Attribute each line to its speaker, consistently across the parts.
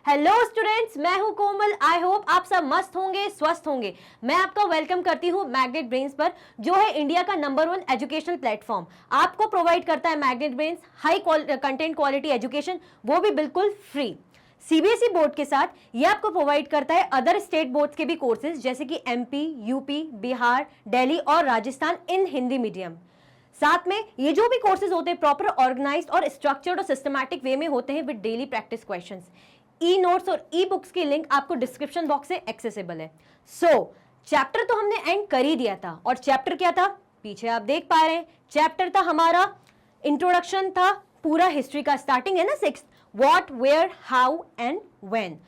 Speaker 1: Hello students, मैं हूं कोमल। I hope आप सब मस्त होंगे, स्वस्थ होंगे। मैं आपका वेलकम करती हूं मैग्नेट ब्रेन्स पर, जो है इंडिया का नंबर 1 एजुकेशनल प्लेटफॉर्म। आपको प्रोवाइड करता है magnet brains high content quality education, वो भी बिल्कुल फ्री। सीबीएसई बोर्ड के साथ ये आपको प्रोवाइड करता है अदर स्टेट बोर्ड्स के भी कोर्सेज, जैसे कि एमपी, यूपी, बिहार, दिल्ली और राजस्थान इन हिंदी मीडियम। साथ में ये जो भी कोर्सेज होते हैं प्रॉपर ऑर्गेनाइज्ड और स्ट्रक्चर्ड और सिस्टमैटिक वे में होते हैं with daily practice questions. E notes और ई बुक्स की लिंक आपको डिस्क्रिप्शन बॉक्स से एक्सेसिबल है। चैप्टर तो हमने एंड कर ही दिया था, और चैप्टर क्या था पीछे आप देख पा रहे हैं। चैप्टर था हमारा इंट्रोडक्शन, था पूरा हिस्ट्री का, स्टार्टिंग है ना 6th, what, where, how and when.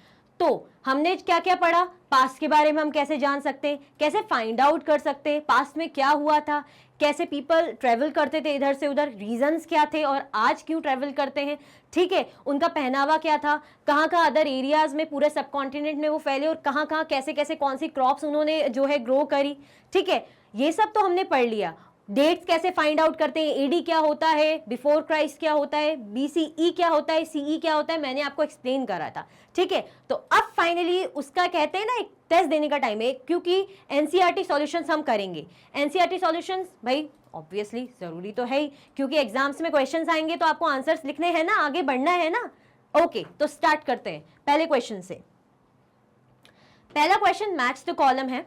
Speaker 1: तो हमने क्या क्या पढ़ा, पास्ट के बारे में हम कैसे जान सकते हैं, कैसे फाइंड आउट कर सकते हैं पास्ट में क्या हुआ था, कैसे पीपल ट्रेवल करते थे इधर से उधर, रीजंस क्या थे और आज क्यों ट्रेवल करते हैं, ठीक है, उनका पहनावा क्या था, कहाँ कहाँ अदर एरियाज में पूरे सब कॉन्टिनेंट में वो फैले और कहाँ कहाँ कैसे कैसे कौन सी क्रॉप्स उन्होंने जो है ग्रो करी, ठीक है, ये सब तो हमने पढ़ लिया। डेट्स कैसे फाइंड आउट करते हैं, एडी क्या होता है, बिफोर क्राइस्ट क्या होता है, बीसीई क्या होता है, सीई क्या होता है, मैंने आपको एक्सप्लेन करा था, ठीक है। तो अब फाइनली उसका कहते हैं ना एक टेस्ट देने का टाइम है, क्योंकि एनसीईआरटी सॉल्यूशंस हम करेंगे। एनसीईआरटी सॉल्यूशंस भाई ऑब्वियसली जरूरी तो है ही, क्योंकि एग्जाम्स में क्वेश्चंस आएंगे तो आपको आंसर्स लिखने हैं ना, आगे बढ़ना है ना। ओके, तो स्टार्ट करते हैं पहले क्वेश्चन से। पहला क्वेश्चन मैच द कॉलम है,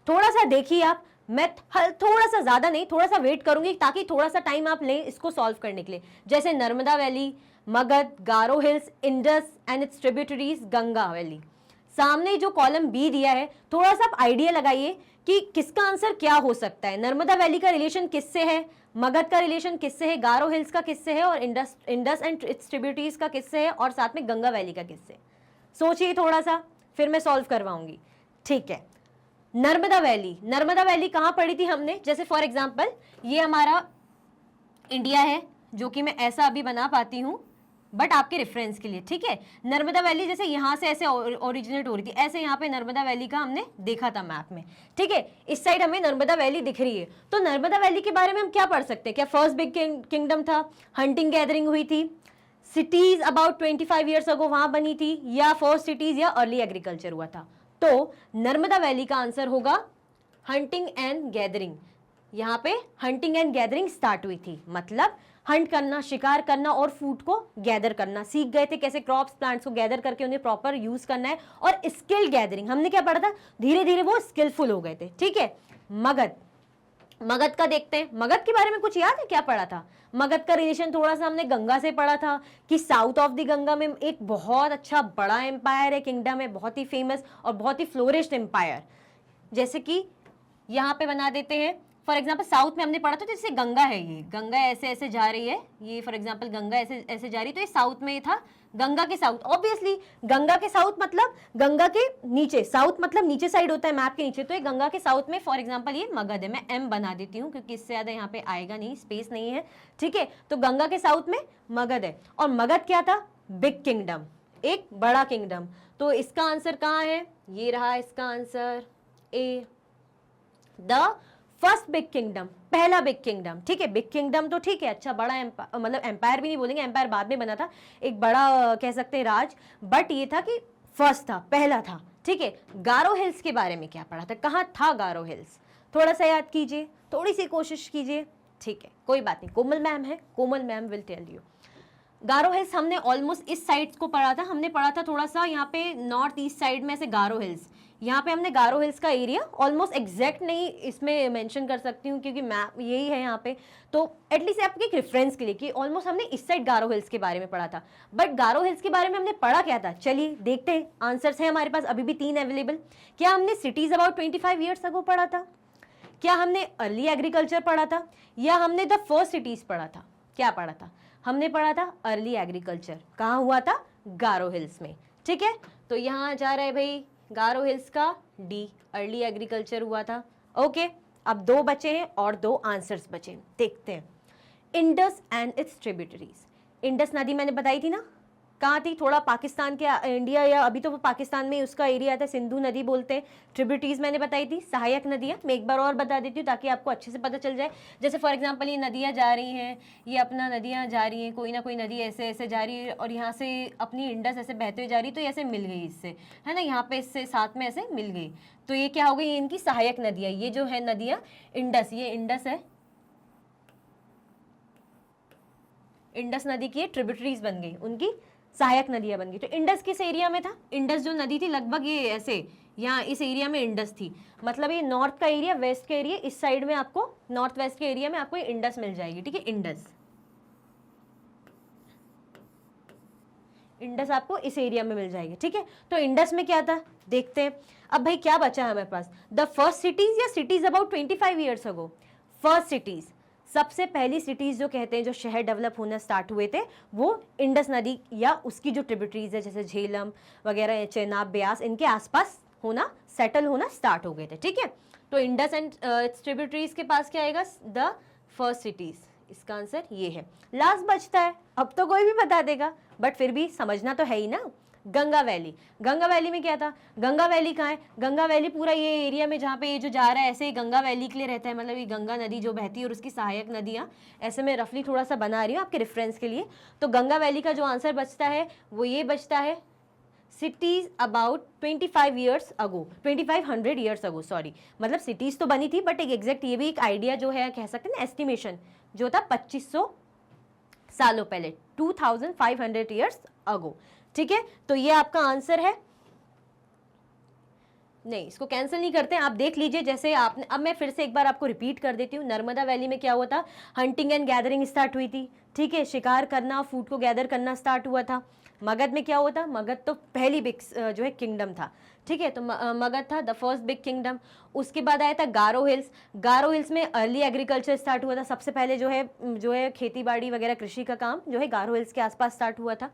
Speaker 1: थोड़ा सा देखिए आप। मैं थोड़ा सा ज्यादा नहीं, थोड़ा सा वेट करूंगी ताकि थोड़ा सा टाइम आप लें इसको सॉल्व करने के लिए। जैसे Narmada valley, Magadh, Garo hills, Indus and it's tributaries, Ganga valley. सामने जो कॉलम बी दिया है, थोड़ा सा आप आइडिया लगाइए कि किसका आंसर क्या हो सकता है। नर्मदा वैली का रिलेशन किससे है, मगध का रिलेशन किससे है, गारो हिल्स का किससे है, और इंडस एंड इट्स ट्रिब्यूटरीज का किससे है, और साथ में गंगा वैली का किससे। सोचिए थोड़ा सा, फिर मैं सॉल्व करवाऊंगी, ठीक है। नर्मदा वैली कहाँ पढ़ी थी हमने, जैसे फॉर एग्जांपल ये हमारा इंडिया है, जो कि मैं ऐसा अभी बना पाती हूँ बट आपके रेफरेंस के लिए, ठीक है। नर्मदा वैली जैसे यहाँ से ऐसे ओरिजिनेट हो रही थी, ऐसे यहाँ पे नर्मदा वैली का हमने देखा था मैप में, ठीक है। इस साइड हमें नर्मदा वैली दिख रही है। तो नर्मदा वैली के बारे में हम क्या पढ़ सकते हैं, क्या फर्स्ट बिग किंगडम था, हंटिंग गैदरिंग हुई थी, सिटीज अबाउट 25 ईयर्स अगो वहां बनी थी, या फर्स्ट सिटीज या अर्ली एग्रीकल्चर हुआ था। तो नर्मदा वैली का आंसर होगा हंटिंग एंड गैदरिंग। यहाँ पे हंटिंग एंड गैदरिंग स्टार्ट हुई थी, मतलब हंट करना, शिकार करना और फूड को गैदर करना सीख गए थे, कैसे क्रॉप्स प्लांट्स को गैदर करके उन्हें प्रॉपर यूज करना है। और स्किल गैदरिंग हमने क्या पढ़ा था, धीरे धीरे वो स्किलफुल हो गए थे, ठीक है। मगध का देखते हैं, मगध के बारे में कुछ याद है क्या पढ़ा था। मगध का रिलेशन थोड़ा सा हमने गंगा से पढ़ा था, कि साउथ ऑफ द गंगा में एक बहुत अच्छा बड़ा एम्पायर है, किंगडम है, बहुत ही फेमस और बहुत ही फ्लोरिश्ड एम्पायर। जैसे कि यहाँ पे बना देते हैं, फॉर एग्जाम्पल साउथ में हमने पढ़ा था, जैसे गंगा है, ये गंगा ऐसे ऐसे जा रही है, ये फॉर एग्जाम्पल गंगा ऐसे ऐसे जा रही है, तो ये साउथ में था। गंगा के साउथ, ऑब्वियसली गंगा के साउथ मतलब गंगा के नीचे, साउथ मतलब नीचे साइड होता है मैप के नीचे, तो ये गंगा के साउथ में फॉर एग्जाम्पल ये मगध है। मैं एम बना देती हूँ क्योंकि इससे ज्यादा यहाँ पे आएगा नहीं, स्पेस नहीं है, ठीक है। तो गंगा के साउथ में मगध है, और मगध क्या था, बिग किंगडम, एक बड़ा किंगडम। तो इसका आंसर कहाँ है, ये रहा इसका answer A, the first big kingdom, पहला बिग किंगडम, ठीक है। बिग किंगडम तो ठीक है, अच्छा बड़ा एम्पायर, मतलब एम्पायर भी नहीं बोलेंगे, एम्पायर बाद में बना था, एक बड़ा कह सकते हैं राज, बट ये था कि फर्स्ट था, पहला था, ठीक है। गारो हिल्स के बारे में क्या पढ़ा था, कहाँ था गारो हिल्स, थोड़ा सा याद कीजिए, थोड़ी सी कोशिश कीजिए, ठीक है, कोई बात नहीं, कोमल मैम है, Komal ma'am will tell you. Garo Hills हमने ऑलमोस्ट इस साइड को पढ़ा था, हमने पढ़ा था थोड़ा सा यहाँ पे नॉर्थ ईस्ट साइड में से गारो हिल्स। यहाँ पे हमने गारो हिल्स का एरिया ऑलमोस्ट एग्जैक्ट नहीं इसमें मेंशन कर सकती हूँ क्योंकि मैप यही है यहाँ पे, तो एटलीस्ट आपके एक रेफरेंस के लिए कि ऑलमोस्ट हमने इस साइड गारो हिल्स के बारे में पढ़ा था। बट गारो हिल्स के बारे में हमने पढ़ा क्या था, चलिए देखते हैं। आंसर्स हैं हमारे पास अभी भी 3 अवेलेबल। क्या हमने सिटीज अबाउट 25 ईयर्स अगो पढ़ा था, क्या हमने अर्ली एग्रीकल्चर पढ़ा था, या हमने द फर्स्ट सिटीज पढ़ा था। क्या पढ़ा था, हमने पढ़ा था अर्ली एग्रीकल्चर, कहाँ हुआ था, गारो हिल्स में, ठीक है। तो यहाँ जा रहा है भाई गारो हिल्स का डी, अर्ली एग्रीकल्चर हुआ था। ओके, अब 2 बचे हैं और 2 आंसर्स बचे, देखते हैं। Indus and it's tributaries, Indus नदी मैंने बताई थी ना, कहाँ थी, थोड़ा पाकिस्तान के इंडिया या अभी तो वो पाकिस्तान में उसका एरिया आता है, सिंधु नदी बोलते हैं। ट्रिब्यूटरीज मैंने बताई थी, सहायक नदियाँ। मैं एक बार और बता देती हूँ ताकि आपको अच्छे से पता चल जाए। जैसे फॉर एग्जाम्पल ये नदियाँ जा रही हैं, ये अपना नदियाँ जा रही हैं, कोई ना कोई नदी ऐसे ऐसे जा रही है और यहाँ से अपनी इंडस ऐसे बहते हुए जा रही, तो ये ऐसे मिल गई इससे, है ना, यहाँ पे इससे साथ में ऐसे मिल गई, तो ये क्या हो गई, इनकी सहायक नदियाँ। ये जो है नदियाँ इंडस, ये इंडस है, इंडस नदी की ट्रिब्यूटरीज बन गई, उनकी सहायक नदियां बन गई। तो इंडस किस एरिया में था, इंडस जो नदी थी लगभग ये ऐसे यहाँ इस एरिया में इंडस थी, मतलब ये नॉर्थ का एरिया, वेस्ट का एरिया, इस साइड में आपको नॉर्थ वेस्ट के एरिया में आपको ये इंडस मिल जाएगी, ठीक है, इंडस, इंडस आपको इस एरिया में मिल जाएगी, ठीक है। तो इंडस में क्या था देखते हैं। अब भाई क्या बचा है हमारे पास, द फर्स्ट सिटीज या cities about 25 years ago. First cities, सबसे पहली सिटीज जो कहते हैं, जो शहर डेवलप होना स्टार्ट हुए थे, वो इंडस नदी या उसकी जो ट्रिब्यूटरीज है, जैसे झेलम वगैरह, चेनाब, ब्यास, इनके आसपास होना, सेटल होना स्टार्ट हो गए थे, ठीक है। तो इंडस एंड ट्रिब्यूटरीज के पास क्या आएगा, द फर्स्ट सिटीज, इसका आंसर ये है। लास्ट बचता है, अब तो कोई भी बता देगा बट फिर भी समझना तो है ही ना, गंगा वैली। गंगा वैली में क्या था, गंगा वैली कहाँ है, गंगा वैली पूरा ये एरिया में जहाँ पे ये जो जा रहा है ऐसे गंगा वैली के लिए रहता है, मतलब ये गंगा नदी जो बहती है और उसकी सहायक नदियाँ, ऐसे मैं रफली थोड़ा सा बना रही हूँ आपके रेफरेंस के लिए। तो गंगा वैली का जो आंसर बचता है वो ये बचता है, cities about 25 years ago, 2500 years ago, sorry, मतलब सिटीज तो बनी थी बट एक एग्जैक्ट ये भी एक आइडिया जो है, कह सकते हैं ना, एस्टिमेशन जो था 2500 सालों पहले, 2500 ईयर्स अगो, ठीक है। तो ये आपका आंसर है, नहीं इसको कैंसिल नहीं करते, आप देख लीजिए। जैसे आपने, अब मैं फिर से एक बार आपको रिपीट कर देती हूँ, नर्मदा वैली में क्या हुआ था, हंटिंग एंड गैदरिंग स्टार्ट हुई थी, ठीक है, शिकार करना, फूड को गैदर करना स्टार्ट हुआ था। मगध में क्या हुआ था, मगध तो पहली बिग जो है किंगडम था, ठीक है, तो मगध था द फर्स्ट बिग किंगडम। उसके बाद आया था गारो हिल्स, गारो हिल्स में अर्ली एग्रीकल्चर स्टार्ट हुआ था, सबसे पहले जो है खेती बाड़ी वगैरह कृषि का काम जो है गारो हिल्स के आसपास स्टार्ट हुआ था।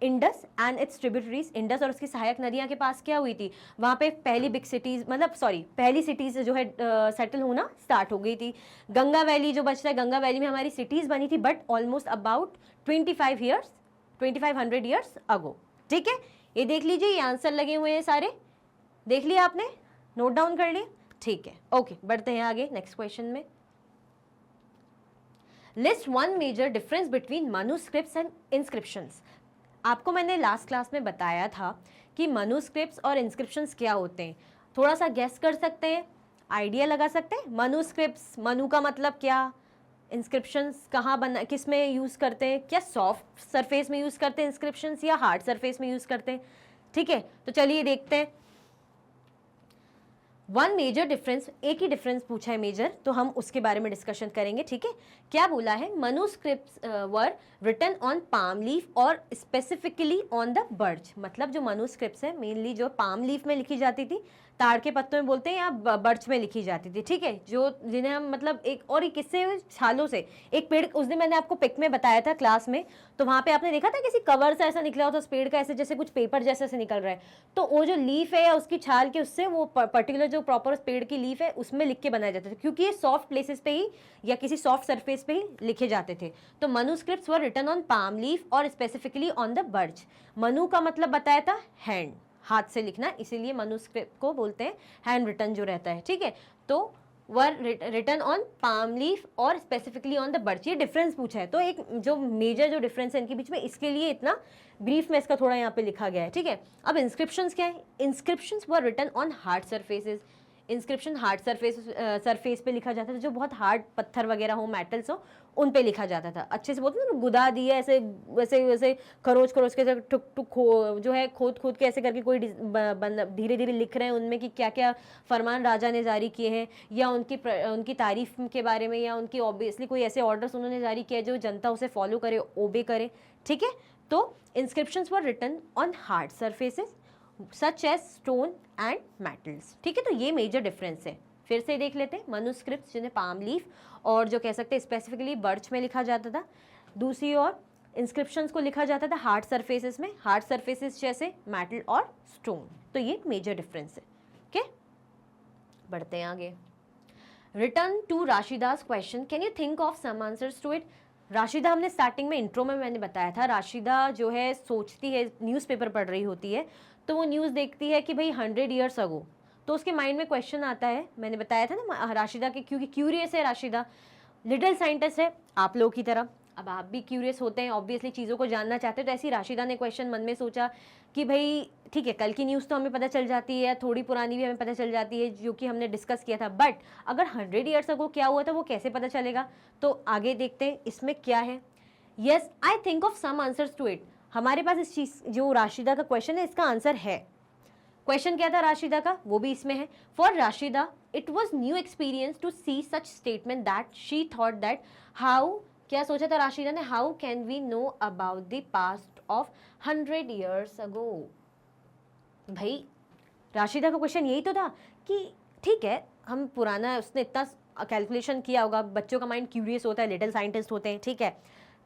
Speaker 1: Indus and it's tributaries, Indus और उसकी सहायक नदियां के पास क्या हुई थी, वहाँ पे पहली बिग सिटीज, मतलब सॉरी पहली सिटीज जो है सेटल होना स्टार्ट हो गई थी। गंगा वैली जो बचता है, गंगा वैली में हमारी सिटीज बनी थी but almost about 2500 years ago, ठीक है। ये देख लीजिए, ये आंसर लगे हुए हैं सारे, देख लिया आपने, नोट डाउन कर लिया, ठीक है, ओके, बढ़ते हैं आगे नेक्स्ट क्वेश्चन में। List one major difference between manuscripts and inscriptions. आपको मैंने लास्ट क्लास में बताया था कि मैन्युस्क्रिप्ट्स और इंस्क्रिप्शंस क्या होते हैं, थोड़ा सा गेस कर सकते हैं, आइडिया लगा सकते हैं। मैन्युस्क्रिप्ट्स, मनु का मतलब क्या, इंस्क्रिप्शंस कहाँ बना, किस में यूज़ करते हैं, क्या सॉफ्ट सरफेस में यूज़ करते हैं इंस्क्रिप्शंस या हार्ड सरफेस में यूज़ करते हैं, ठीक है। तो चलिए देखते हैं। वन मेजर डिफरेंस, एक ही डिफरेंस पूछा है मेजर, तो हम उसके बारे में डिस्कशन करेंगे, ठीक है। क्या बोला है, manuscripts were written on palm leaf और स्पेसिफिकली ऑन द बर्च, मतलब जो मैन्युस्क्रिप्ट्स है मेनली जो पाम लीफ में लिखी जाती थी, ताड़ के पत्तों में बोलते हैं, या बर्च में लिखी जाती थी, ठीक है, जो जिन्हें हम मतलब एक और एक किससे, छालों से, एक पेड़, उस दिन मैंने आपको पिक में बताया था क्लास में, तो वहाँ पे आपने देखा था किसी कवर से ऐसा निकला होता उस पेड़ का, ऐसे जैसे कुछ पेपर जैसे से निकल रहा है, तो वो जो लीफ है या उसकी छाल के उससे वो पर्टिकुलर जो प्रॉपर उस पेड़ की लीफ है उसमें लिख के बनाए जाते थे, क्योंकि ये सॉफ्ट प्लेसेस पे ही या किसी सॉफ्ट सरफेस पे ही लिखे जाते थे। तो manuscripts were written on palm leaf और स्पेसिफिकली ऑन द बर्च। मनु का मतलब बताया था हैंड, हाथ से लिखना, इसीलिए मैन्युस्क्रिप्ट को बोलते हैं हैंड रिटन जो रहता है, ठीक है। तो were written on palm leaf और स्पेसिफिकली ऑन द बर्च, ये डिफरेंस पूछा है, तो एक जो मेजर जो डिफरेंस है इनके बीच में, इसके लिए इतना ब्रीफ में इसका थोड़ा यहाँ पे लिखा गया है, ठीक है। अब इंस्क्रिप्शंस क्या है, inscriptions were written on hard surfaces, inscription hard surface पे लिखा जाता था, जो बहुत हार्ड पत्थर वगैरह हो, मेटल्स हो, उन पे लिखा जाता था, अच्छे से बोलते हैं ना, गुदा दिए ऐसे वैसे वैसे खरोच खरोच के टुक टुक जो है खोद खोद के ऐसे करके कोई धीरे धीरे लिख रहे हैं उनमें कि क्या क्या फरमान राजा ने जारी किए हैं, या उनकी तारीफ के बारे में, या उनकी ऑब्वियसली कोई ऐसे ऑर्डर्स उन्होंने जारी किया जो जनता उसे फॉलो करे, ओबे करे, ठीक है। तो inscriptions were written on hard surfaces such as stone and metals, ठीक है। तो ये मेजर डिफरेंस है, फिर से देख लेते हैं। मैन्युस्क्रिप्ट्स जिन्हें पाम लीफ और जो कह सकते हैं स्पेसिफिकली बर्च में लिखा जाता था, दूसरी ओर इंस्क्रिप्शंस को लिखा जाता था हार्ड सरफेसेस में, हार्ड सरफेसेस जैसे मेटल और स्टोन, तो ये मेजर डिफरेंस है, ओके। बढ़ते हैं आगे। Return to Rashida's question, can you think of some answers to it. Rashida, हमने स्टार्टिंग में इंट्रो में मैंने बताया था, राशिदा जो है सोचती है, न्यूज़पेपर पढ़ रही होती है, तो वो न्यूज़ देखती है कि भाई 100 ईयर्स अगो, तो उसके माइंड में क्वेश्चन आता है। मैंने बताया था ना राशिदा के, क्योंकि क्यूरियस है राशिदा, लिटिल साइंटिस्ट है आप लोगों की तरह। अब आप भी क्यूरियस होते हैं, ऑब्वियसली चीज़ों को जानना चाहते हैं, तो ऐसी राशिदा ने क्वेश्चन मन में सोचा कि भाई ठीक है, कल की न्यूज़ तो हमें पता चल जाती है, थोड़ी पुरानी भी हमें पता चल जाती है, जो कि हमने डिस्कस किया था, बट अगर 100 ईयर्स अगो क्या हुआ था वो कैसे पता चलेगा? तो आगे देखते हैं इसमें क्या है। Yes, I think of some answers to it. हमारे पास इस चीज़, जो राशिदा का क्वेश्चन है, इसका आंसर है। क्वेश्चन क्या था राशिदा का, वो भी इसमें है। For Rashida it was new experience to see such statement that she thought that how, क्या सोचा था राशिदा ने, how can we know about the past of 100 years ago. भाई राशिदा का क्वेश्चन यही तो था कि ठीक है, हम पुराना, उसने इतना कैलकुलेशन किया होगा, बच्चों का माइंड क्यूरियस होता है, लिटिल साइंटिस्ट होते हैं, ठीक है,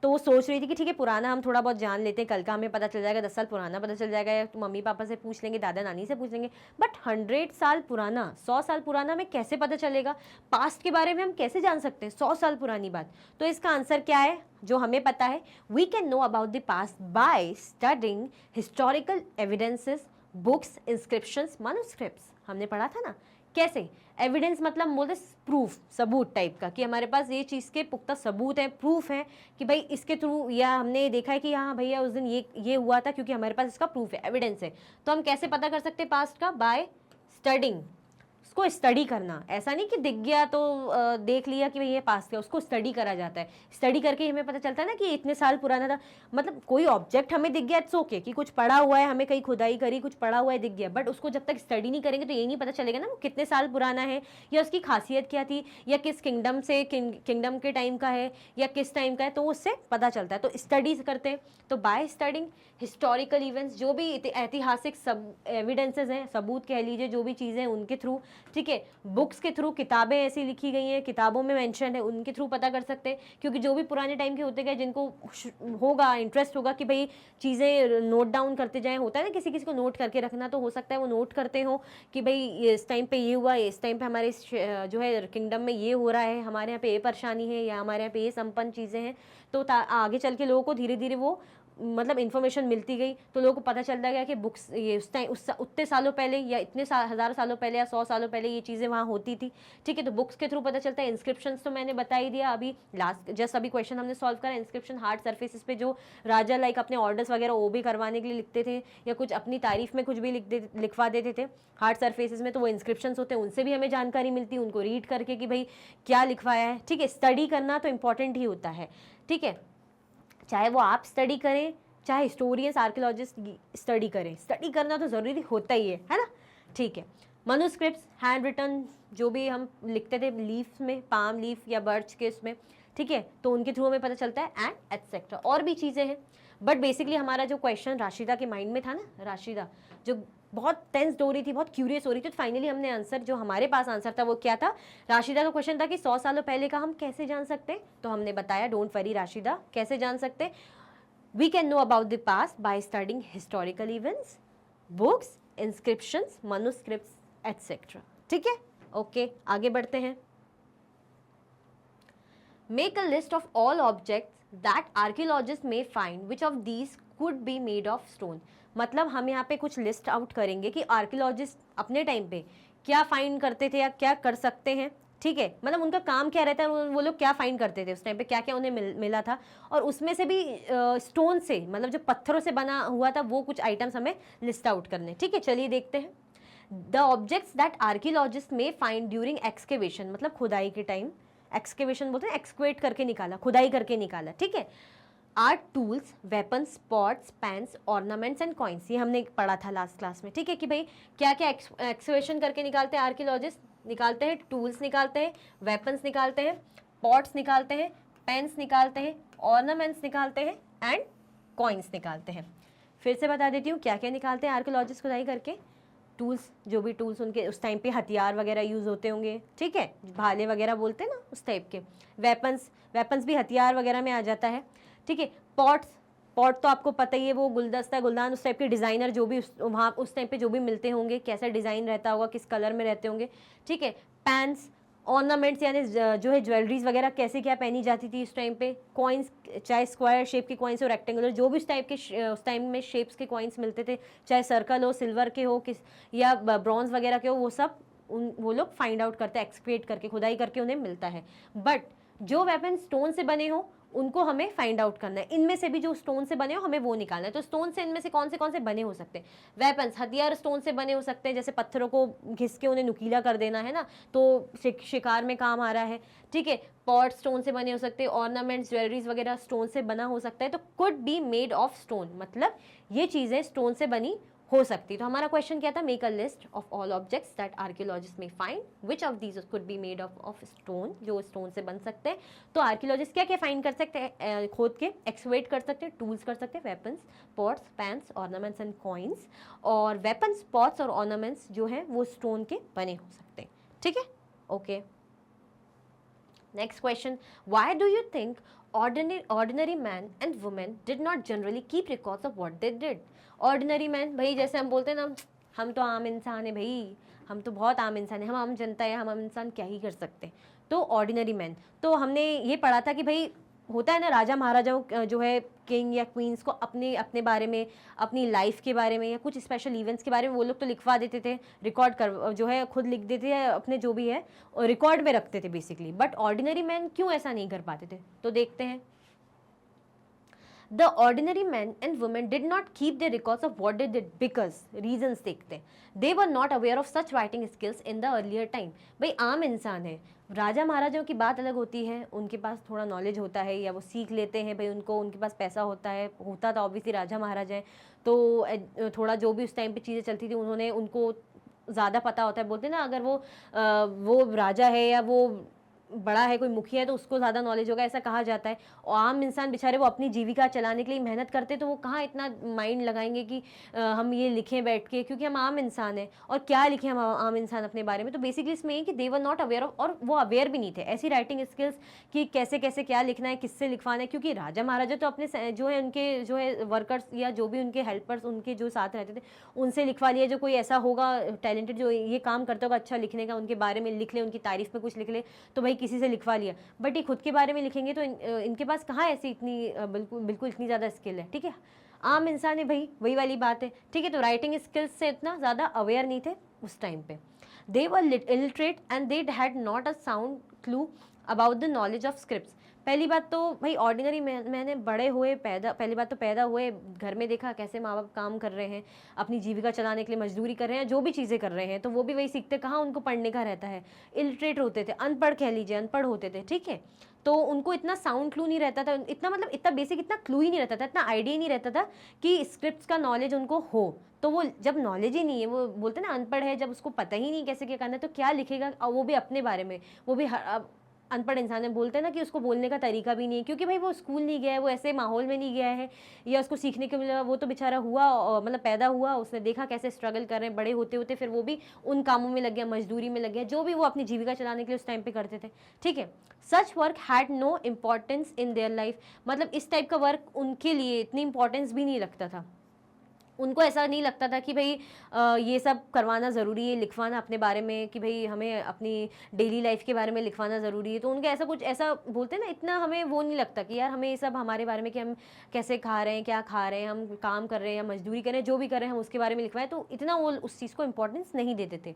Speaker 1: तो वो सोच रही थी कि ठीक है पुराना हम थोड़ा बहुत जान लेते हैं, कल का हमें पता चल जाएगा, 10 साल पुराना पता चल जाएगा, या तो मम्मी पापा से पूछ लेंगे, दादा नानी से पूछ लेंगे, बट 100 साल पुराना, 100 साल पुराना हमें कैसे पता चलेगा? पास्ट के बारे में हम कैसे जान सकते हैं 100 साल पुरानी बात? तो इसका आंसर क्या है जो हमें पता है, we can know about the past by studying historical evidences, books, inscriptions, manuscripts. हमने पढ़ा था ना कैसे। एविडेंस मतलब बोलते प्रूफ, सबूत टाइप का, कि हमारे पास ये चीज़ के पुख्ता सबूत है, प्रूफ है कि भाई इसके थ्रू, या हमने देखा है कि हाँ भैया उस दिन ये हुआ था, क्योंकि हमारे पास इसका प्रूफ है, एविडेंस है। तो हम कैसे पता कर सकते हैं पास्ट का? बाय स्टडिंग, उसको स्टडी करना। ऐसा नहीं कि दिख गया तो देख लिया कि भाई ये पास्ट का, उसको स्टडी करा जाता है। स्टडी करके ही हमें पता चलता है ना कि इतने साल पुराना था। मतलब कोई ऑब्जेक्ट हमें दिख गया, इट्स ओके, कि कुछ पड़ा हुआ है, हमें कहीं खुदाई करी, कुछ पड़ा हुआ है, दिख गया, बट उसको जब तक स्टडी नहीं करेंगे तो ये नहीं पता चलेगा ना वो कितने साल पुराना है, या उसकी खासियत क्या थी, या किस किंगडम से, किंगडम के टाइम का है, या किस टाइम का है, तो उससे पता चलता है। तो स्टडीज करते हैं, तो बाय स्टडिंग हिस्टोरिकल इवेंट्स, जो भी ऐतिहासिक सब एविडेंसेस हैं, सबूत कह लीजिए, जो भी चीज़ें हैं उनके थ्रू, ठीक है, बुक्स के थ्रू, किताबें ऐसी लिखी गई हैं, किताबों में मेंशन है, उनके थ्रू पता कर सकते हैं। क्योंकि जो भी पुराने टाइम के होते गए, जिनको होगा इंटरेस्ट होगा कि भाई चीज़ें नोट डाउन करते जाएं, होता है ना किसी किसी को नोट करके रखना, तो हो सकता है वो नोट करते हो कि भाई इस टाइम पे ये हुआ, इस टाइम पे हमारे जो है किंगडम में ये हो रहा है, हमारे यहाँ पे ये परेशानी है, या हमारे यहाँ पे ये संपन्न चीज़ें हैं। तो आगे चल के लोगों को धीरे धीरे वो मतलब इन्फॉर्मेशन मिलती गई, तो लोगों को पता चलता गया कि बुक्स ये उस टाइम उतने सालों पहले, या इतने हज़ार सालों पहले, या 100 सालों पहले ये चीज़ें वहाँ होती थी, ठीक है। तो बुक्स के थ्रू पता चलता है। इंस्क्रिप्शंस तो मैंने बता ही दिया अभी, लास्ट जस्ट अभी क्वेश्चन हमने सॉल्व करा। इंस्क्रिप्शन हार्ड सर्फेसिस पे जो राजा लाइक अपने ऑर्डर्स वगैरह वो भी करवाने के लिए लिखते थे, या कुछ अपनी तारीफ में कुछ भी लिखवा देते थे हार्ड सर्फेसिस में, तो वो इंस्क्रिप्शंस होते हैं, उनसे भी हमें जानकारी मिलती है, उनको रीड करके कि भाई क्या लिखवाया है, ठीक है। स्टडी करना तो इंपॉर्टेंट ही होता है, ठीक है, चाहे वो आप स्टडी करें, चाहे हिस्टोरियंस, आर्कियोलॉजिस्ट स्टडी करें, स्टडी करना तो ज़रूरी होता ही है ना, ठीक है। मनुस्क्रिप्ट्स, हैंड रिटन, जो भी हम लिखते थे लीफ में, पाम लीफ या बर्च के उसमें, ठीक है, तो उनके थ्रू हमें पता चलता है, एंड एटसेट्रा, और भी चीज़ें हैं। बट बेसिकली हमारा जो क्वेश्चन राशिदा के माइंड में था ना, राशिदा जो बहुत टेंस्ड हो रही थी, बहुत क्यूरियस हो रही थी, तो फाइनली हमने आंसर, जो हमारे पास आंसर था वो क्या था, राशिदा का क्वेश्चन था कि 100 सालों पहले का हम कैसे जान सकते हैं। तो हमने बताया, डोंट वरी राशिदा, कैसे जान सकते, we can know about the past by studying historical events, books, inscriptions, manuscripts, etc. ठीक है, ओके, आगे बढ़ते हैं। Make a list of all objects that archaeologists may find, which of these could be made of stone. मतलब हम यहाँ पे कुछ लिस्ट आउट करेंगे कि आर्कियोलॉजिस्ट अपने टाइम पे क्या फाइंड करते थे या क्या कर सकते हैं, ठीक है, मतलब उनका काम क्या रहता है, वो लोग क्या फाइंड करते थे उस टाइम पे, क्या क्या उन्हें मिला था, और उसमें से भी स्टोन से, मतलब जो पत्थरों से बना हुआ था, वो कुछ आइटम्स हमें लिस्ट आउट करने, ठीक है। चलिए देखते हैं। The objects that archaeologist may find during excavation, मतलब खुदाई के टाइम, एक्सकेवेशन बोलते हैं, एक्सक्वेट करके निकाला, खुदाई करके निकाला, ठीक है। Art tools, weapons, pots, pans, ornaments and coins, ये हमने पढ़ा था लास्ट क्लास में, ठीक है, कि भाई क्या क्या एक्सकेवेशन करके निकालते हैं आर्कियोलॉजिस्ट, निकालते हैं टूल्स, निकालते हैं वेपन्स, निकालते हैं पॉट्स, निकालते हैं पेन्स, निकालते हैं ऑर्नामेंट्स, निकालते हैं एंड कॉइन्स निकालते हैं। फिर से बता देती हूँ क्या क्या निकालते हैं आर्कियोलॉजिस्ट खुदाई करके। टूल्स, जो भी टूल्स उनके उस टाइम पे हथियार वगैरह यूज़ होते होंगे, ठीक है, भाले वगैरह बोलते हैं ना उस टाइप के। वेपन्स भी हथियार वगैरह में आ जाता है, ठीक है। पॉट तो आपको पता ही है, वो गुलदस्ता, गुलदान, उस टाइप के डिज़ाइनर जो भी उस टाइम पे जो भी मिलते होंगे, कैसा डिज़ाइन रहता होगा, किस कलर में रहते होंगे, ठीक है। पैन्स, ऑर्नामेंट्स यानी जो है ज्वेलरीज वगैरह कैसे क्या पहनी जाती थी उस टाइम पे, कॉइन्स चाहे स्क्वायर शेप के कॉइन्स हो, रेक्टेंगुलर, जो भी उस टाइम में शेप्स के कॉइन्स मिलते थे, चाहे सर्कल हो, सिल्वर के हो, या ब्रॉन्ज वगैरह के हो, वो सब वो लोग फाइंड आउट करते हैं, एक्सक्रिएट करके, खुदाई करके उन्हें मिलता है। बट जो वेपन स्टोन से बने हो उनको हमें फाइंड आउट करना है, इनमें से भी जो स्टोन से बने हो हमें वो निकालना है। तो स्टोन से इनमें से कौन से बने हो सकते हैं वेपन्स? हथियार स्टोन से बने हो सकते हैं, जैसे पत्थरों को घिस के उन्हें नुकीला कर देना है ना, तो शिकार में काम आ रहा है, ठीक है। पॉट स्टोन से बने हो सकते हैं, ऑर्नामेंट्स ज्वेलरीज वगैरह स्टोन से बना हो सकता है। तो could be made of stone, मतलब ये चीज़ें स्टोन से बनी हो सकती। तो हमारा क्वेश्चन क्या था? Make a list of all objects that archaeologist may find which of these could be made of stone, जो स्टोन से बन सकते हैं। तो आर्कियोलॉजिस्ट क्या क्या फाइंड कर सकते हैं? खोद के एक्सवेट कर सकते हैं, टूल्स कर सकते हैं, weapons, pots, pans, ornaments and coins. और वेपन्स, पॉट्स और ऑर्नामेंट्स जो है वो स्टोन के बने हो सकते हैं, ठीक है। Okay, next question, why do you think ordinary man and women did not generally keep records of what they did? Ordinary man, भाई जैसे हम बोलते हैं ना, हम तो आम इंसान है भाई, हम तो बहुत आम इंसान है, हम आम जनता है, हम आम इंसान क्या ही कर सकते हैं। तो ऑर्डिनरी मैन, तो हमने ये पढ़ा था कि भाई होता है ना, राजा महाराजाओं जो है किंग या क्वींस को अपने बारे में, अपनी लाइफ के बारे में या कुछ स्पेशल इवेंट्स के बारे में वो लोग तो लिखवा देते थे, रिकॉर्ड कर जो है खुद लिख देते थे अपने जो भी है और रिकॉर्ड में रखते थे बेसिकली। बट ऑर्डिनरी मैन क्यों ऐसा नहीं कर पाते थे? तो देखते हैं। The ordinary men and women did not keep their records of what they did because reasons देखते हैं। They were not aware of such writing skills in the earlier time। भाई आम इंसान है, राजा महाराजाओं की बात अलग होती है, उनके पास थोड़ा नॉलेज होता है या वो सीख लेते हैं, भाई उनके पास पैसा होता था ऑब्वियसली, राजा महाराजा हैं तो थोड़ा जो भी उस टाइम पे चीज़ें चलती थी उनको ज़्यादा पता होता है। बोलते हैं ना, अगर वो राजा है या वो बड़ा है, कोई मुखिया है, तो उसको ज़्यादा नॉलेज होगा, ऐसा कहा जाता है। और आम इंसान बेचारे वो अपनी जीविका चलाने के लिए मेहनत करते, तो वो कहाँ इतना माइंड लगाएंगे कि हम ये लिखें बैठ के, क्योंकि हम आम इंसान हैं और क्या लिखें हम आम इंसान अपने बारे में। तो बेसिकली इसमें ये कि दे वर नॉट अवेयर ऑफ, और वो अवेयर भी नहीं थे ऐसी राइटिंग स्किल्स कि कैसे कैसे क्या लिखना है, किससे लिखवाना है। क्योंकि राजा महाराजा तो अपने जो है उनके जो है वर्कर्स या जो भी उनके हेल्पर्स उनके जो साथ रहते थे उनसे लिखवा लिया। जो कोई ऐसा होगा टैलेंटेड जो ये काम करता होगा अच्छा लिखने का, उनके बारे में लिख ले, उनकी तारीफ में कुछ लिख ले, तो भाई किसी से लिखवा लिया। बट ये खुद के बारे में लिखेंगे तो इनके पास कहाँ ऐसी इतनी बिल्कुल इतनी ज़्यादा स्किल है, ठीक है। आम इंसान है भाई, वही वाली बात है, ठीक है। तो राइटिंग स्किल्स से इतना ज़्यादा अवेयर नहीं थे उस टाइम पे। They were illiterate and they had not a sound clue about the knowledge of scripts. पहली बात तो भाई ऑर्डिनरी मैंने बड़े हुए पहली बात तो पैदा हुए घर में, देखा कैसे माँ बाप काम कर रहे हैं, अपनी जीविका चलाने के लिए मजदूरी कर रहे हैं, जो भी चीज़ें कर रहे हैं, तो वो भी वही सीखते, कहाँ उनको पढ़ने का रहता है। इलिटरेट होते थे, अनपढ़ कह लीजिए, अनपढ़ होते थे, ठीक है। तो उनको इतना साउंड क्लू नहीं रहता था, इतना मतलब इतना बेसिक इतना क्लू ही नहीं रहता था, इतना आइडिया नहीं रहता था कि स्क्रिप्ट्स का नॉलेज उनको हो। तो वो जब नॉलेज ही नहीं है, वो बोलते ना अनपढ़ है, जब उसको पता ही नहीं कैसे क्या करना है तो क्या लिखेगा, और वो भी अपने बारे में, वो भी अनपढ़ इंसान है। बोलते हैं ना कि उसको बोलने का तरीका भी नहीं है, क्योंकि भाई वो स्कूल नहीं गया है, वो ऐसे माहौल में नहीं गया है या उसको सीखने के मिला। वो तो बेचारा हुआ, मतलब पैदा हुआ, उसने देखा कैसे स्ट्रगल कर रहे हैं, बड़े होते होते फिर वो भी उन कामों में लग गया, मजदूरी में लग गया, जो भी वो अपनी जीविका चलाने के लिए उस टाइम पे करते थे, ठीक है। Such work had no importance in their life, मतलब इस टाइप का वर्क उनके लिए इतनी इंपॉर्टेंस भी नहीं लगता था। उनको ऐसा नहीं लगता था कि भाई ये सब करवाना ज़रूरी है, लिखवाना अपने बारे में, कि भाई हमें अपनी डेली लाइफ के बारे में लिखवाना ज़रूरी है। तो उनके ऐसा कुछ ऐसा बोलते हैं ना, इतना हमें वो नहीं लगता कि यार हमें ये सब हमारे बारे में, कि हम कैसे खा रहे हैं, क्या खा रहे हैं, हम काम कर रहे हैं या मजदूरी कर रहे हैं, जो भी कर रहे हैं हम उसके बारे में लिखवाएं, तो इतना वो उस चीज़ को इंपॉर्टेंस नहीं देते थे।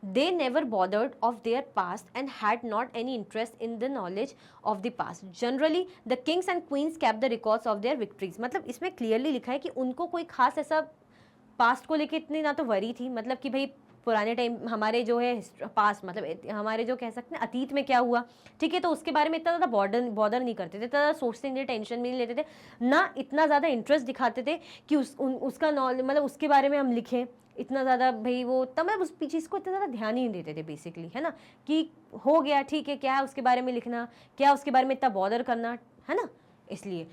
Speaker 1: They never bothered of their past and had not any interest in the knowledge of the past. Generally the Kings and queen's cap the records of their victories, मतलब इसमें क्लियरली लिखा है कि उनको कोई खास ऐसा पास्ट को लेके इतनी ना तो वरी थी, मतलब कि भाई पुराने टाइम हमारे जो है पास्ट, मतलब हमारे जो कह सकते हैं अतीत में क्या हुआ, ठीक है, तो उसके बारे में इतना ज़्यादा बॉदर नहीं करते थे, इतना ज़्यादा सोचते नहीं, टेंशन भी नहीं लेते थे, ना इतना ज़्यादा इंटरेस्ट दिखाते थे कि उसका नॉलेज, मतलब उसके बारे में हम लिखें इतना ज़्यादा। भाई वो तमाम उस चीज़ को इतना ज़्यादा ध्यान ही नहीं देते थे बेसिकली, है ना, कि हो गया ठीक है, क्या है उसके बारे में लिखना, क्या उसके बारे में इतना बॉदर करना, है ना। इसलिए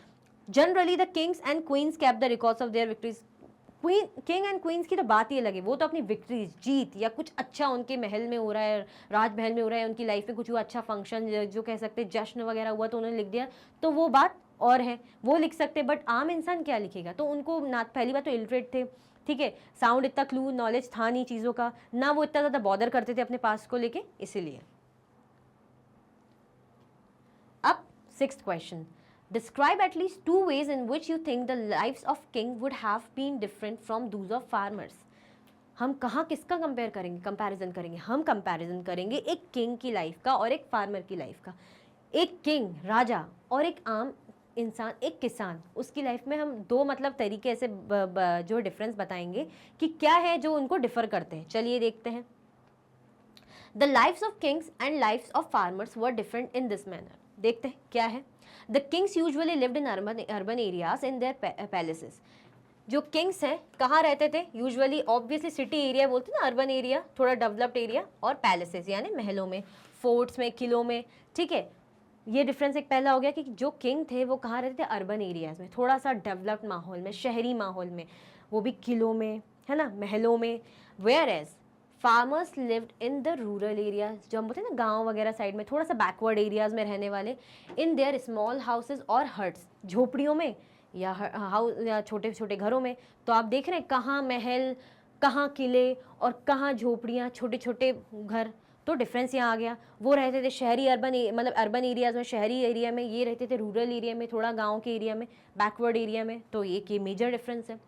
Speaker 1: generally the Kings and queen's cap the records of their victories. King and queen's की तो बात ही अलग है, वो तो अपनी विक्ट्रीज, जीत या कुछ अच्छा उनके महल में हो रहा है, राजमहल में हो रहा है, उनकी लाइफ में कुछ हुआ अच्छा फंक्शन जो कह सकते हैं जश्न वगैरह हुआ तो उन्होंने लिख दिया, तो वो बात और है, वो लिख सकते। बट आम इंसान क्या लिखेगा? तो उनको ना, पहली बात तो इलिटरेट थे, ठीक है, साउंड इतना क्लू नॉलेज था नहीं चीज़ों का, ना वो इतना ज़्यादा बॉदर करते थे अपने पास को लेके, इसीलिए। Sixth question. Describe at least 2 ways in which you think the lives of king would have been different from those of farmers. हम कहाँ किसका कंपेयर करेंगे, कंपैरिजन करेंगे? हम कंपैरिजन करेंगे एक किंग की लाइफ का और एक फार्मर की लाइफ का। एक किंग, राजा, और एक आम इंसान, एक किसान, उसकी लाइफ में हम दो मतलब तरीके से जो डिफरेंस बताएंगे कि क्या है जो उनको डिफर करते हैं। चलिए देखते हैं। The lifes of kings and lifes of farmers were different in this manner. देखते हैं क्या है। The kings usually lived in urban areas in their palaces. जो किंग्स हैं कहाँ रहते थे? यूजुअली ऑब्वियसली सिटी एरिया बोलते हैं ना, अर्बन एरिया, थोड़ा डेवलप्ड एरिया, और पैलेसेस यानी महलों में, फोर्ट्स में, किलों में। ठीक है, ये डिफरेंस एक पहला हो गया कि जो किंग थे वो कहाँ रहते थे? अर्बन एरियाज में, थोड़ा सा डेवलप्ड माहौल में, शहरी माहौल में, वो भी किलों में, है ना, महलों में। Whereas farmers lived in the rural areas, जो हम बोलते हैं ना गाँव वगैरह साइड में, थोड़ा सा बैकवर्ड एरियाज में रहने वाले, इन देयर स्मॉल हाउसेज और हट्स, झोपड़ियों में या हाउस या छोटे छोटे घरों में। तो आप देख रहे हैं कहाँ महल, कहाँ किले और कहाँ झोपड़ियाँ, छोटे छोटे घर। तो डिफरेंस यहाँ आ गया। वो रहते थे शहरी मतलब अर्बन एरियाज में, शहरी एरिया में, ये रहते थे रूरल एरिया में, थोड़ा गांव के एरिया में, बैकवर्ड एरिया में। तो ये मेजर डिफरेंस है।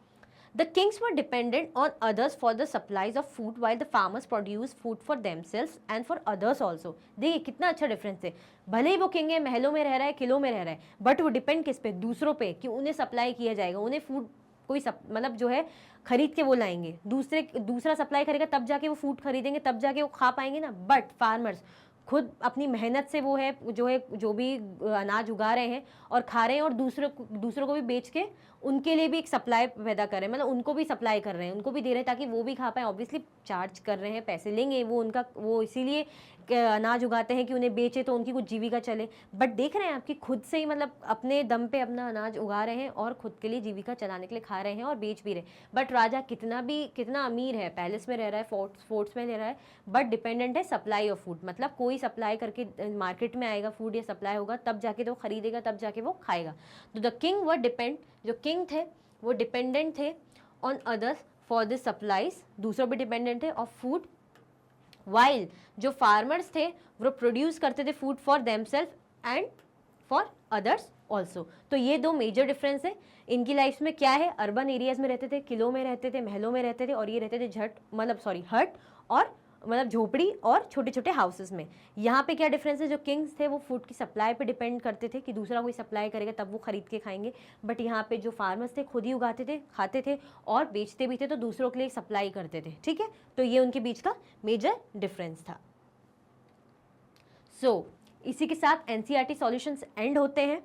Speaker 1: The Kings were dependent on others for the supplies of food while the farmers produce food for themselves and for others also. देखिए कितना अच्छा डिफरेंस है। भले ही वो किंग है, महलों में रह रहा है, किलों में रह रहा है, बट वो डिपेंड किस पे? दूसरों पे, कि उन्हें सप्लाई किया जाएगा, उन्हें फूड कोई मतलब जो है खरीद के वो लाएंगे, दूसरा सप्लाई करेगा तब जाके वो फूड खरीदेंगे, तब जाके वो खा पाएंगे ना। बट फार्मर्स खुद अपनी मेहनत से वो है जो भी अनाज उगा रहे हैं और खा रहे हैं, और दूसरों को भी बेच के उनके लिए भी एक सप्लाई पैदा कर रहे हैं, मतलब उनको भी सप्लाई कर रहे हैं, उनको भी दे रहे हैं ताकि वो भी खा पाए। ऑब्वियसली चार्ज कर रहे हैं, पैसे लेंगे वो इसीलिए अनाज उगाते हैं कि उन्हें बेचे तो उनकी कुछ जीविका चले। बट देख रहे हैं आपकी खुद से ही मतलब अपने दम पे अपना अनाज उगा रहे हैं और खुद के लिए जीविका चलाने के लिए खा रहे हैं और बेच भी रहे हैं। बट राजा कितना अमीर है, पैलेस में रह रहा है, फोर्ट्स में रह रहा है, बट डिपेंडेंट है सप्लाई ऑफ फूड, मतलब कोई सप्लाई करके मार्केट में आएगा फूड या सप्लाई होगा तब जाके तो खरीदेगा, तब जाके वो खाएगा। तो द किंग वर डिपेंड, जो किंग थे वो डिपेंडेंट थे on others for this supplies, दूसरों पर डिपेंडेंट थे ऑफ फूड, वाइल जो फार्मर्स थे वो प्रोड्यूस करते थे food for themselves and for others also. तो ये दो मेजर डिफरेंस है इनकी लाइफ में। क्या है? अर्बन एरियाज में रहते थे, किलों में रहते थे, महलों में रहते थे, और ये रहते थे हट और मतलब झोपड़ी और छोटे छोटे हाउसेस में। यहाँ पे क्या डिफरेंस है? जो किंग्स थे वो फूड की सप्लाई पे डिपेंड करते थे कि दूसरा कोई सप्लाई करेगा तब वो खरीद के खाएंगे। बट यहाँ पे जो फार्मर्स थे खुद ही उगाते थे, खाते थे और बेचते भी थे, तो दूसरों के लिए सप्लाई करते थे। ठीक है, तो ये उनके बीच का मेजर डिफरेंस था। इसी के साथ एनसीईआरटी सॉल्यूशंस एंड होते हैं।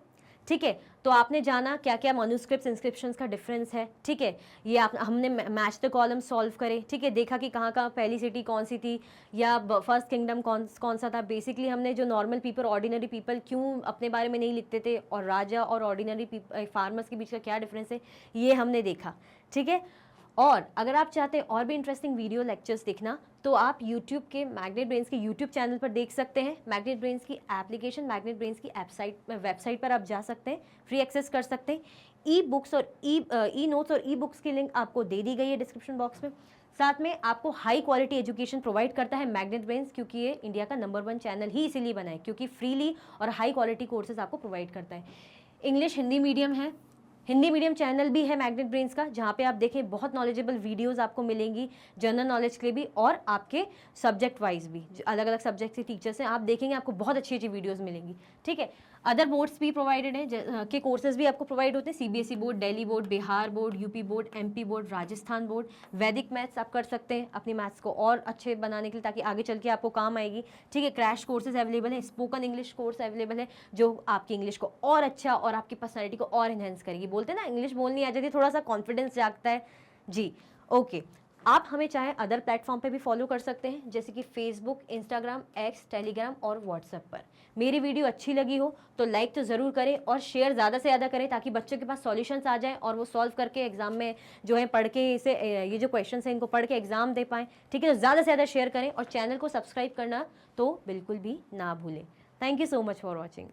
Speaker 1: ठीक है, तो आपने जाना क्या क्या मैन्युस्क्रिप्ट्स इंस्क्रिप्शंस का डिफरेंस है। ठीक है, ये हमने मैच द कॉलम सॉल्व करे। ठीक है, देखा कि कहाँ पहली सिटी कौन सी थी या फर्स्ट किंगडम कौन सा था। बेसिकली हमने जो नॉर्मल पीपल, ऑर्डिनरी पीपल क्यों अपने बारे में नहीं लिखते थे, और राजा और ऑर्डिनरी फार्मर्स के बीच का क्या डिफरेंस है, ये हमने देखा। ठीक है, और अगर आप चाहते हैं और भी इंटरेस्टिंग वीडियो लेक्चर्स देखना तो आप YouTube के मैग्नेट ब्रेन्स के YouTube चैनल पर देख सकते हैं। मैग्नेट ब्रेन्स की एप्लीकेशन, मैग्नेट ब्रेन्स की वेबसाइट पर आप जा सकते हैं, फ्री एक्सेस कर सकते हैं। ई बुक्स और ई नोट्स और ई बुक्स की लिंक आपको दे दी गई है डिस्क्रिप्शन बॉक्स में। साथ में आपको हाई क्वालिटी एजुकेशन प्रोवाइड करता है मैग्नेट ब्रेन्स, क्योंकि ये इंडिया का नंबर 1 चैनल ही इसीलिए बना है क्योंकि फ्रीली और हाई क्वालिटी कोर्सेज आपको प्रोवाइड करता है। इंग्लिश हिंदी मीडियम है, हिंदी मीडियम चैनल भी है मैग्नेट ब्रेन्स का, जहाँ पे आप देखें बहुत नॉलेजेबल वीडियोस आपको मिलेंगी जनरल नॉलेज के लिए भी और आपके सब्जेक्ट वाइज भी। अलग अलग सब्जेक्ट के टीचर्स हैं, आप देखेंगे आपको बहुत अच्छी अच्छी वीडियोस मिलेंगी। ठीक है, अदर बोर्ड्स भी प्रोवाइडेड हैं के कोर्सेज भी आपको प्रोवाइड होते हैं। CBSE board, Delhi board, Bihar board, UP board, MP board, Rajasthan board. वैदिक मैथ्स आप कर सकते हैं अपनी मैथ्स को और अच्छे बनाने के लिए, ताकि आगे चल के आपको काम आएगी। ठीक है, क्रैश कोर्सेज अवेलेबल है, स्पोकन इंग्लिश कोर्स अवेलेबल है जो आपकी इंग्लिश को और अच्छा और आपकी पर्सनैलिटी को और इन्हेंस करेगी। बोलते हैं ना इंग्लिश बोलनी आ जाती है, थोड़ा सा कॉन्फिडेंस जागता है जी। ओके, आप हमें चाहे अदर प्लेटफॉर्म पे भी फॉलो कर सकते हैं, जैसे कि फेसबुक, इंस्टाग्राम, एक्स, टेलीग्राम और व्हाट्सएप पर। मेरी वीडियो अच्छी लगी हो तो लाइक तो ज़रूर करें और शेयर ज़्यादा से ज़्यादा करें, ताकि बच्चों के पास सॉल्यूशंस आ जाएं और वो सॉल्व करके एग्जाम में जो है पढ़ के इसे ये जो क्वेश्चंस हैं इनको पढ़ के एग्जाम दे पाएँ। ठीक है, तो ज़्यादा से ज़्यादा शेयर करें और चैनल को सब्सक्राइब करना तो बिल्कुल भी ना भूलें। Thank you so much for watching.